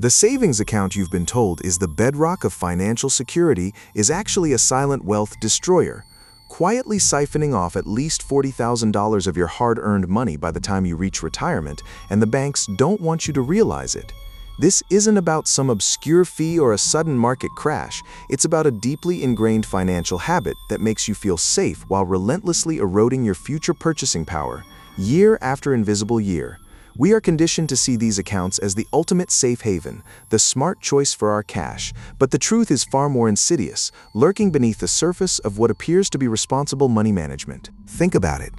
The savings account you've been told is the bedrock of financial security is actually a silent wealth destroyer, quietly siphoning off at least $40,000 of your hard-earned money by the time you reach retirement, and the banks don't want you to realize it. This isn't about some obscure fee or a sudden market crash. It's about a deeply ingrained financial habit that makes you feel safe while relentlessly eroding your future purchasing power, year after invisible year. We are conditioned to see these accounts as the ultimate safe haven, the smart choice for our cash, but the truth is far more insidious, lurking beneath the surface of what appears to be responsible money management. Think about it.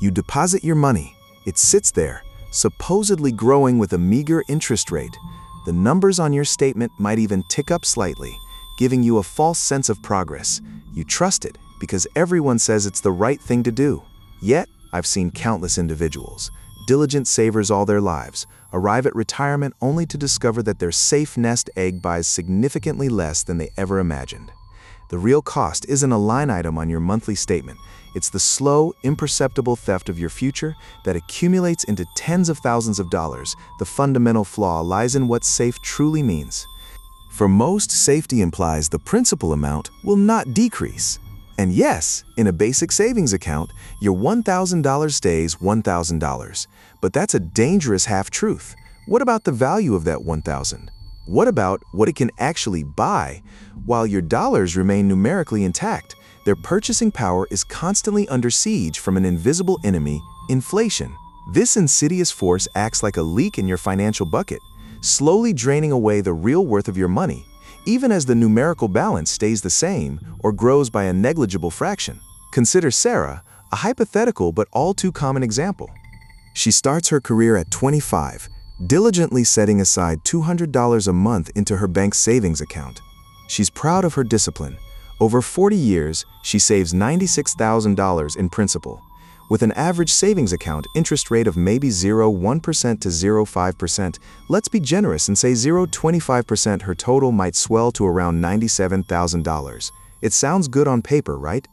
You deposit your money. It sits there, supposedly growing with a meager interest rate. The numbers on your statement might even tick up slightly, giving you a false sense of progress. You trust it because everyone says it's the right thing to do. Yet, I've seen countless individuals, diligent savers all their lives, arrive at retirement only to discover that their safe nest egg buys significantly less than they ever imagined. The real cost isn't a line item on your monthly statement. It's the slow, imperceptible theft of your future that accumulates into tens of thousands of dollars. The fundamental flaw lies in what safe truly means. For most, safety implies the principal amount will not decrease. And yes, in a basic savings account, your $1,000 stays $1,000. But that's a dangerous half-truth. What about the value of that $1,000? What about what it can actually buy? While your dollars remain numerically intact, their purchasing power is constantly under siege from an invisible enemy, inflation. This insidious force acts like a leak in your financial bucket, slowly draining away the real worth of your money, even as the numerical balance stays the same or grows by a negligible fraction. Consider Sarah, a hypothetical but all too common example. She starts her career at 25, diligently setting aside $200 a month into her bank's savings account. She's proud of her discipline. Over 40 years, she saves $96,000 in principal. With an average savings account interest rate of maybe 0.1% to 0.5%, let's be generous and say 0.25%, her total might swell to around $97,000. It sounds good on paper, right?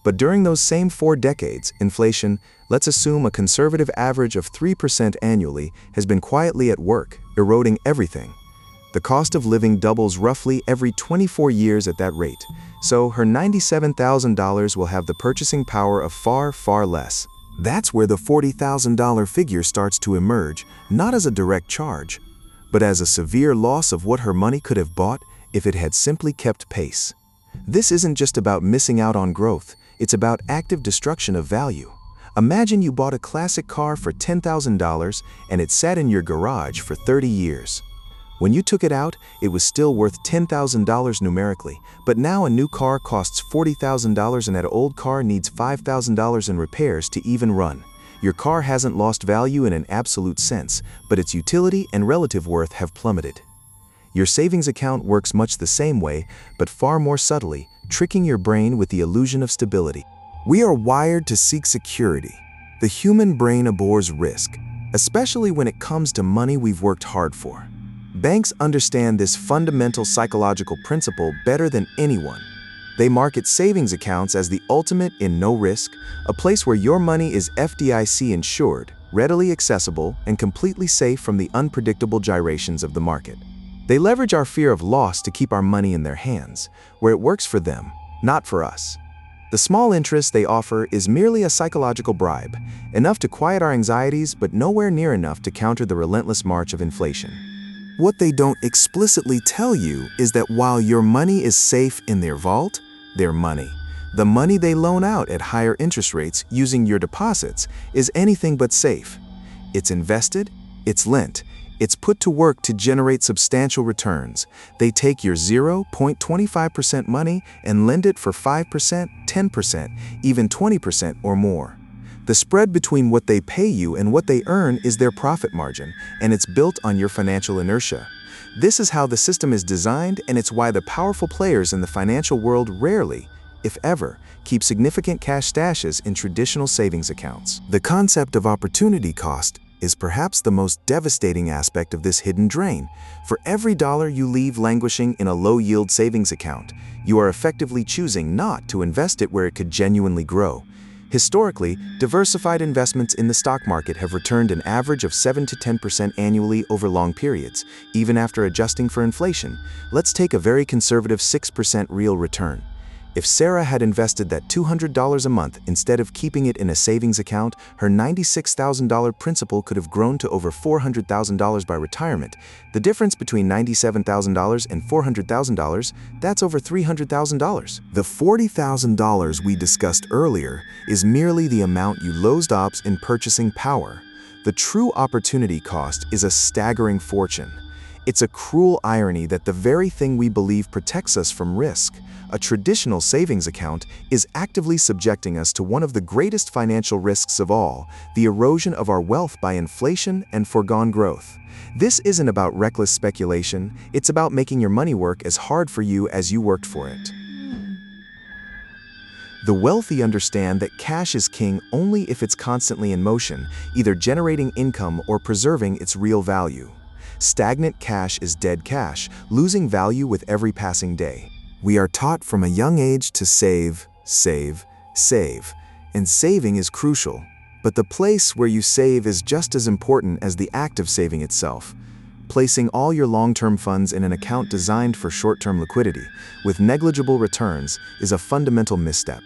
But during those same 4 decades, inflation, let's assume a conservative average of 3% annually, has been quietly at work, eroding everything. The cost of living doubles roughly every 24 years at that rate, so her $97,000 will have the purchasing power of far, far less. That's where the $40,000 figure starts to emerge, not as a direct charge, but as a severe loss of what her money could have bought if it had simply kept pace. This isn't just about missing out on growth, it's about active destruction of value. Imagine you bought a classic car for $10,000 and it sat in your garage for 30 years. When you took it out, it was still worth $10,000 numerically, but now a new car costs $40,000 and that old car needs $5,000 in repairs to even run. Your car hasn't lost value in an absolute sense, but its utility and relative worth have plummeted. Your savings account works much the same way, but far more subtly, tricking your brain with the illusion of stability. We are wired to seek security. The human brain abhors risk, especially when it comes to money we've worked hard for. Banks understand this fundamental psychological principle better than anyone. They market savings accounts as the ultimate in no risk, a place where your money is FDIC insured, readily accessible, and completely safe from the unpredictable gyrations of the market. They leverage our fear of loss to keep our money in their hands, where it works for them, not for us. The small interest they offer is merely a psychological bribe, enough to quiet our anxieties but nowhere near enough to counter the relentless march of inflation. What they don't explicitly tell you is that while your money is safe in their vault, their money, the money they loan out at higher interest rates using your deposits, is anything but safe. It's invested, it's lent, it's put to work to generate substantial returns. They take your 0.25% money and lend it for 5%, 10%, even 20% or more. The spread between what they pay you and what they earn is their profit margin, and it's built on your financial inertia. This is how the system is designed, and it's why the powerful players in the financial world rarely, if ever, keep significant cash stashes in traditional savings accounts. The concept of opportunity cost is perhaps the most devastating aspect of this hidden drain. For every dollar you leave languishing in a low-yield savings account, you are effectively choosing not to invest it where it could genuinely grow. Historically, diversified investments in the stock market have returned an average of 7 to 10% annually over long periods, even after adjusting for inflation. Let's take a very conservative 6% real return. If Sarah had invested that $200 a month instead of keeping it in a savings account, her $96,000 principal could have grown to over $400,000 by retirement. The difference between $97,000 and $400,000, that's over $300,000. The $40,000 we discussed earlier is merely the amount you lost in purchasing power. The true opportunity cost is a staggering fortune. It's a cruel irony that the very thing we believe protects us from risk, a traditional savings account, is actively subjecting us to one of the greatest financial risks of all, the erosion of our wealth by inflation and foregone growth. This isn't about reckless speculation, it's about making your money work as hard for you as you worked for it. The wealthy understand that cash is king only if it's constantly in motion, either generating income or preserving its real value. Stagnant cash is dead cash, losing value with every passing day. We are taught from a young age to save, save, save, and saving is crucial. But the place where you save is just as important as the act of saving itself. Placing all your long-term funds in an account designed for short-term liquidity, with negligible returns, is a fundamental misstep.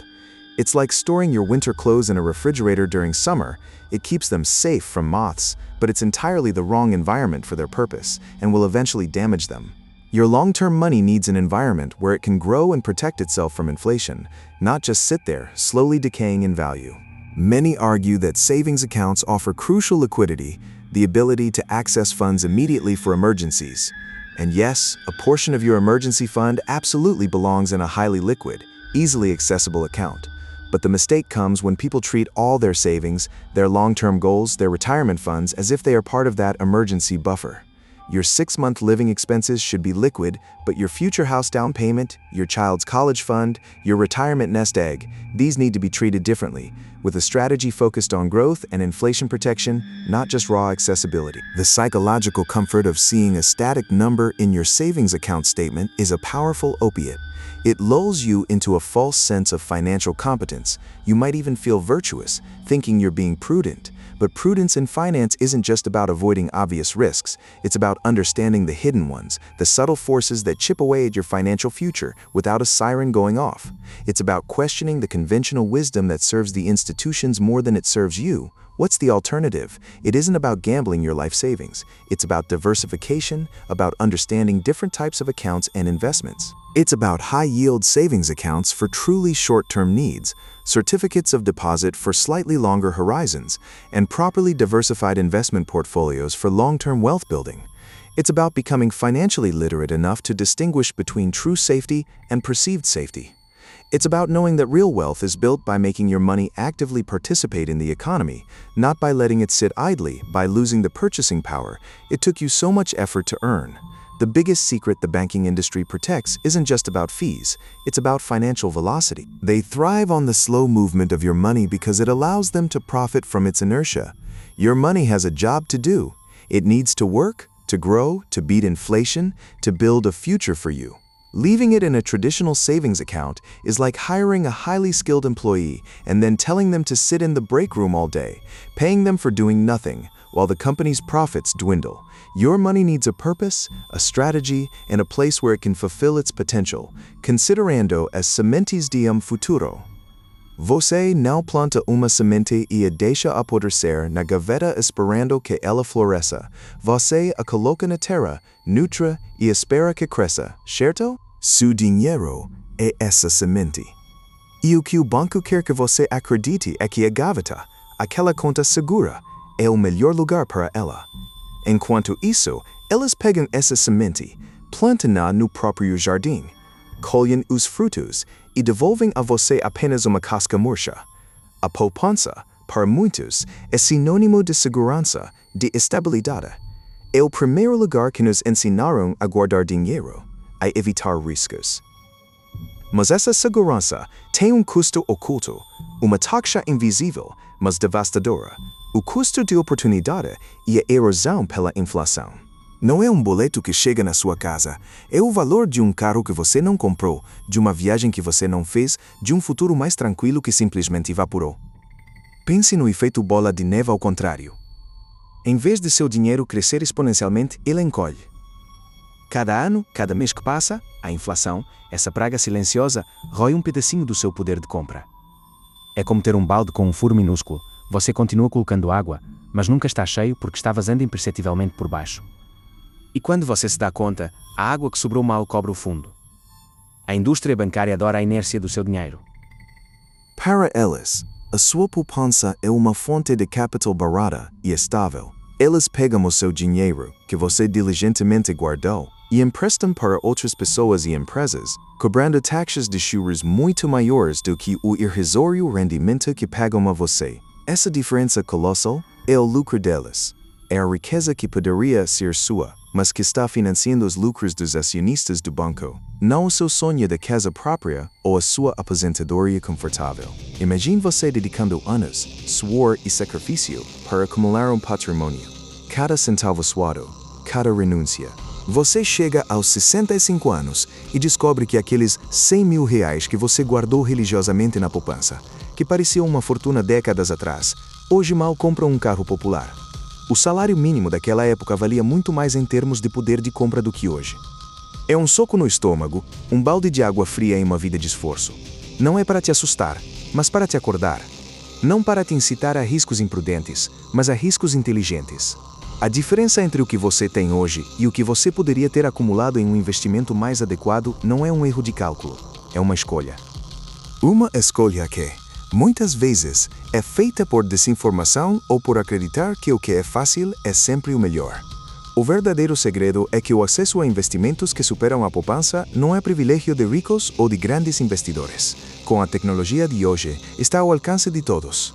It's like storing your winter clothes in a refrigerator during summer. It keeps them safe from moths, but it's entirely the wrong environment for their purpose and will eventually damage them. Your long-term money needs an environment where it can grow and protect itself from inflation, not just sit there, slowly decaying in value. Many argue that savings accounts offer crucial liquidity, the ability to access funds immediately for emergencies. And yes, a portion of your emergency fund absolutely belongs in a highly liquid, easily accessible account. But the mistake comes when people treat all their savings, their long-term goals, their retirement funds, as if they are part of that emergency buffer. Your 6-month living expenses should be liquid, but your future house down payment, your child's college fund, your retirement nest egg, these need to be treated differently, with a strategy focused on growth and inflation protection, not just raw accessibility. The psychological comfort of seeing a static number in your savings account statement is a powerful opiate. It lulls you into a false sense of financial competence. You might even feel virtuous, thinking you're being prudent. But prudence in finance isn't just about avoiding obvious risks. It's about understanding the hidden ones, the subtle forces that chip away at your financial future without a siren going off. It's about questioning the conventional wisdom that serves the institutions more than it serves you. What's the alternative? It isn't about gambling your life savings. It's about diversification, about understanding different types of accounts and investments. It's about high-yield savings accounts for truly short-term needs, certificates of deposit for slightly longer horizons, and properly diversified investment portfolios for long-term wealth building. It's about becoming financially literate enough to distinguish between true safety and perceived safety. It's about knowing that real wealth is built by making your money actively participate in the economy, not by letting it sit idly, by losing the purchasing power it took you so much effort to earn. The biggest secret the banking industry protects isn't just about fees, it's about financial velocity. They thrive on the slow movement of your money because it allows them to profit from its inertia. Your money has a job to do. It needs to work, to grow, to beat inflation, to build a future for you. Leaving it in a traditional savings account is like hiring a highly skilled employee and then telling them to sit in the break room all day, paying them for doing nothing, while the company's profits dwindle. Your money needs a purpose, a strategy, and a place where it can fulfill its potential, considerando as sementes diem futuro. Você não planta uma semente e a deixa apodrecer na gaveta esperando que ela floresça. Você a coloca na terra, nutre e espera que cresça, certo? Seu dinheiro é essa semente. E o que o banco quer que você acredite é que a gaveta, aquela conta segura, é o melhor lugar para ela. Enquanto isso, elas pegam essa semente, plantam-na no próprio jardim, colhem os frutos e devolvem a você apenas uma casca murcha. A poupança, para muitos, é sinônimo de segurança, de estabilidade. É o primeiro lugar que nos ensinaram a guardar dinheiro, a evitar riscos. Mas essa segurança tem custo oculto, uma taxa invisível, mas devastadora, o custo de oportunidade e a erosão pela inflação. Não é boleto que chega na sua casa, é o valor de carro que você não comprou, de uma viagem que você não fez, de futuro mais tranquilo que simplesmente evaporou. Pense no efeito bola de neve ao contrário. Em vez de seu dinheiro crescer exponencialmente, ele encolhe. Cada ano, cada mês que passa, a inflação, essa praga silenciosa, rói um pedacinho do seu poder de compra. É como ter um balde com um furo minúsculo. Você continua colocando água, mas nunca está cheio porque está vazando imperceptivelmente por baixo. E quando você se dá conta, a água que sobrou mal cobre o fundo. A indústria bancária adora a inércia do seu dinheiro. Para eles, a sua poupança é uma fonte de capital barata e estável. Eles pegam o seu dinheiro, que você diligentemente guardou, e emprestam para outras pessoas e empresas, cobrando taxas de juros muito maiores do que o irrisório rendimento que pagam a você. Essa diferença colossal é o lucro deles. É a riqueza que poderia ser sua, mas que está financiando os lucros dos acionistas do banco, não o seu sonho de casa própria ou a sua aposentadoria confortável. Imagine você dedicando anos, suor e sacrifício para acumular um patrimônio. Cada centavo suado, cada renúncia. Você chega aos 65 anos e descobre que aqueles 100 mil reais que você guardou religiosamente na poupança, que parecia uma fortuna décadas atrás, hoje mal compram um carro popular. O salário mínimo daquela época valia muito mais em termos de poder de compra do que hoje. É um soco no estômago, um balde de água fria em uma vida de esforço. Não é para te assustar, mas para te acordar. Não para te incitar a riscos imprudentes, mas a riscos inteligentes. A diferença entre o que você tem hoje e o que você poderia ter acumulado em um investimento mais adequado não é um erro de cálculo, é uma escolha. Uma escolha que, muitas vezes, é feita por desinformação ou por acreditar que o que é fácil é sempre o melhor. O verdadeiro segredo é que o acesso a investimentos que superam a poupança não é privilégio de ricos ou de grandes investidores. Com a tecnologia de hoje, está ao alcance de todos.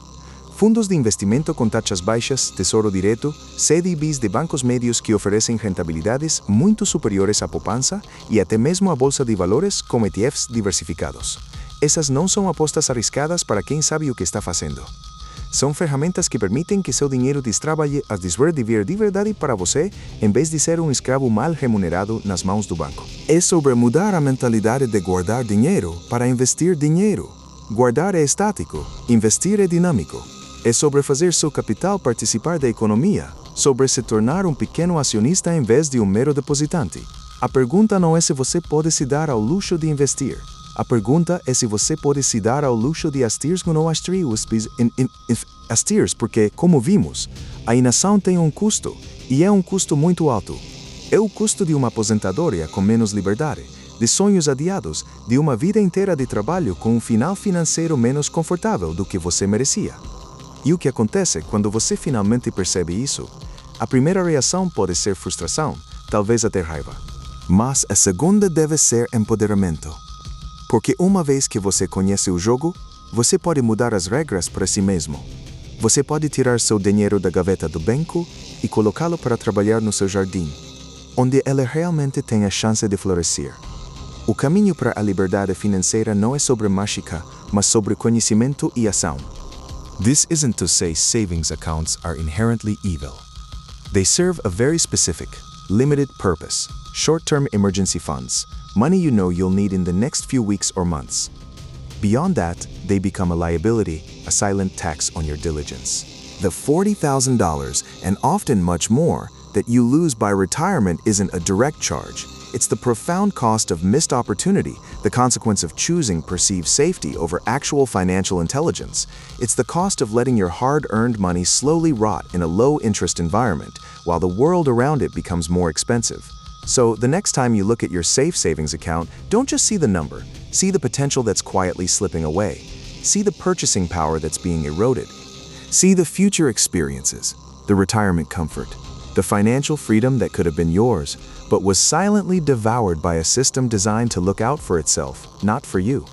Fundos de investimento com taxas baixas, tesouro direto, CDBs de bancos médios que oferecem rentabilidades muito superiores à poupança e até mesmo a bolsa de valores com ETFs diversificados. Essas não são apostas arriscadas para quem sabe o que está fazendo. São ferramentas que permitem que seu dinheiro trabalhe a desverdivir de verdade para você, em vez de ser um escravo mal remunerado nas mãos do banco. É sobre mudar a mentalidade de guardar dinheiro para investir dinheiro. Guardar é estático, investir é dinâmico. É sobre fazer seu capital participar da economia, sobre se tornar um pequeno acionista em vez de um mero depositante. A pergunta não é se você pode se dar ao luxo de investir. A pergunta é se você pode se dar ao luxo de astir ou não astir porque, como vimos, a inação tem um custo, e é um custo muito alto. É o custo de uma aposentadoria com menos liberdade, de sonhos adiados, de uma vida inteira de trabalho com um final financeiro menos confortável do que você merecia. E o que acontece quando você finalmente percebe isso? A primeira reação pode ser frustração, talvez até raiva. Mas a segunda deve ser empoderamento. Porque uma vez que você conhece o jogo, você pode mudar as regras para si mesmo. Você pode tirar seu dinheiro da gaveta do banco e colocá-lo para trabalhar no seu jardim, onde ele realmente tem a chance de florescer. O caminho para a liberdade financeira não é sobre mágica, mas sobre conhecimento e ação. This isn't to say savings accounts are inherently evil. They serve a very specific, limited purpose, short-term emergency funds, money you know you'll need in the next few weeks or months. Beyond that, they become a liability, a silent tax on your diligence. The $40,000, and often much more, that you lose by retirement isn't a direct charge. It's the profound cost of missed opportunity, the consequence of choosing perceived safety over actual financial intelligence. It's the cost of letting your hard-earned money slowly rot in a low-interest environment, while the world around it becomes more expensive. So, the next time you look at your safe savings account, don't just see the number. See the potential that's quietly slipping away. See the purchasing power that's being eroded. See the future experiences, the retirement comfort, the financial freedom that could have been yours, but was silently devoured by a system designed to look out for itself, not for you.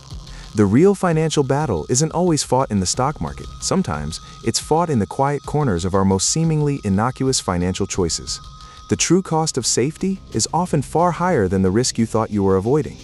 The real financial battle isn't always fought in the stock market. Sometimes, it's fought in the quiet corners of our most seemingly innocuous financial choices. The true cost of safety is often far higher than the risk you thought you were avoiding.